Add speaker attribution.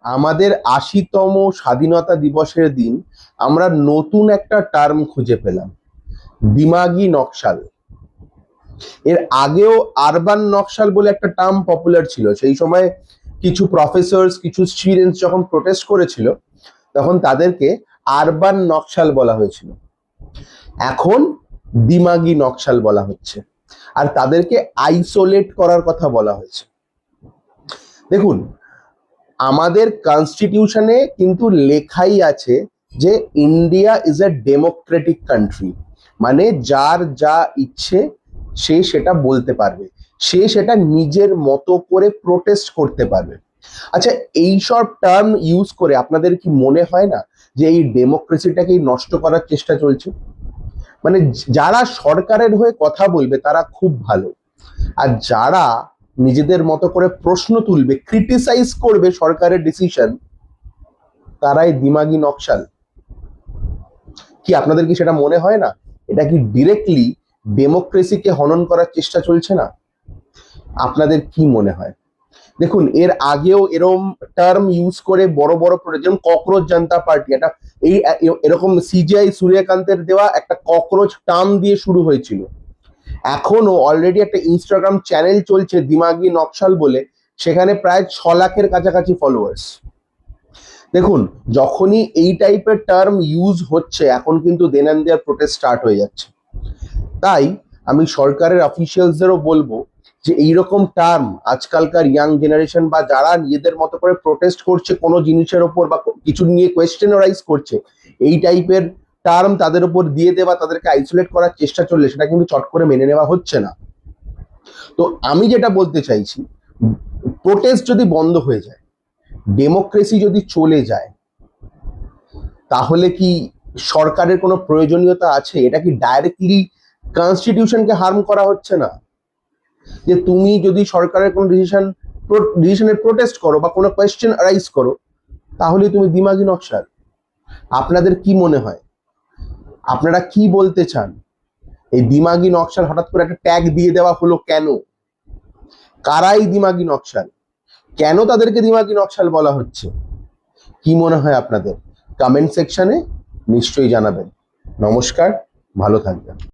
Speaker 1: আমাদের ৮০তম স্বাধীনতা দিবসের দিন আমরা নতুন একটা টার্ম খুঁজে পেলাম, দিমাগি নকশাল। এর আগেও আরবান নকশাল বলে একটা টার্ম পপুলার ছিল। সেই সময় কিছু প্রফেসরস, কিছু স্টুডেন্টস যখন প্রোটেস্ট করেছিল, তখন তাদেরকে আরবান নকশাল বলা হয়েছিল। এখন দিমাগি নকশাল বলা হচ্ছে, আর তাদেরকে আইসোলেট করার কথা বলা হয়েছে। দেখুন, আমাদের কনস্টিটিউশনে কিন্তু লেখাই আছে যে India is a democratic country, মানে যার যা ইচ্ছে সে সেটা বলতে পারবে, সে সেটা নিজের মতো করে প্রোটেস্ট করতে পারবে। আচ্ছা, এইসব টার্ম ইউজ করে আপনাদের কি মনে হয় না যে এই ডেমোক্রেসিটাকেই নষ্ট করার চেষ্টা চলছে? মানে যারা সরকারের হয়ে কথা বলবে তারা খুব ভালো, আর যারা নিজেদের মতো করে প্রশ্ন তুলবে, ক্রিটিসাইজ করবে সরকারের ডিসিশন, তারাই দিমাগি নকশাল। কি আপনাদের কি সেটা মনে হয় না? এটা কি ডিরেক্টলি ডেমোক্রেসিকে হনন করার চেষ্টা চলছে না? আপনাদের কি মনে হয়? দেখুন, এর আগেও এরকম টার্ম ইউজ করে বড় বড় যেমন ককরোচ জনতা পার্টি, এটা এই এরকম সিজিআই সূর্যকান্তের দেওয়া একটা ককরোচ টার্ম দিয়ে শুরু হয়েছিল। এখনো অলরেডি একটা ইনস্টাগ্রাম চ্যানেল চলছে দিমাগি নকশাল বলে, সেখানে প্রায় ৬ লাখের কাছাকাছি ফলোয়ার্স। দেখুন, যখনই এই টাইপের টার্ম ইউজ হচ্ছে, এখন কিন্তু দেন অ্যান্ড দেয়ার প্রোটেস্ট স্টার্ট হয়ে যাচ্ছে। তাই আমি সরকারের অফিসিয়ালসদেরও বলবো যে এইরকম টার্ম আজকালকার ইয়াং জেনারেশন বা যারা নিজেদের মতো করে প্রোটেস্ট করছে কোনো জিনিসের ওপর বা কিছু নিয়ে কোয়েশ্চেনারাইজ করছে, এই টাইপের টার্ম তাদের উপর দিয়ে দেওয়া, তাদেরকে আইসোলেট করার চেষ্টা চললে সেটা কিন্তু চট করে মেনে নেওয়া হচ্ছে না। তো আমি যেটা বলতে চাইছি, প্রোটেস্ট যদি বন্ধ হয়ে যায়, ডেমোক্রেসি যদি চলে যায়, তাহলে কি সরকারের কোনো প্রয়োজনীয়তা আছে? এটা কি ডাইরেক্টলি কনস্টিটিউশনকে হার্ম করা হচ্ছে না? যে তুমি যদি সরকারের কোনো ডিসিশনের প্রোটেস্ট করো বা কোনো কোয়েশ্চেন রাইজ করো, তাহলে তুমি দিমাগি নকশাল। আপনাদের কি মনে হয়? আপনারা কি বলতে চান? এই দিমাগি নকশাল হঠাৎ করে একটা ট্যাগ দিয়ে দেওয়া হলো কেন? কারাই দিমাগি নকশাল? কেন তাদেরকে দিমাগি নকশাল বলা হচ্ছে? কি মনে হয় আপনাদের? কমেন্ট সেকশনে নিশ্চয়ই জানাবেন। নমস্কার, ভালো থাকবেন।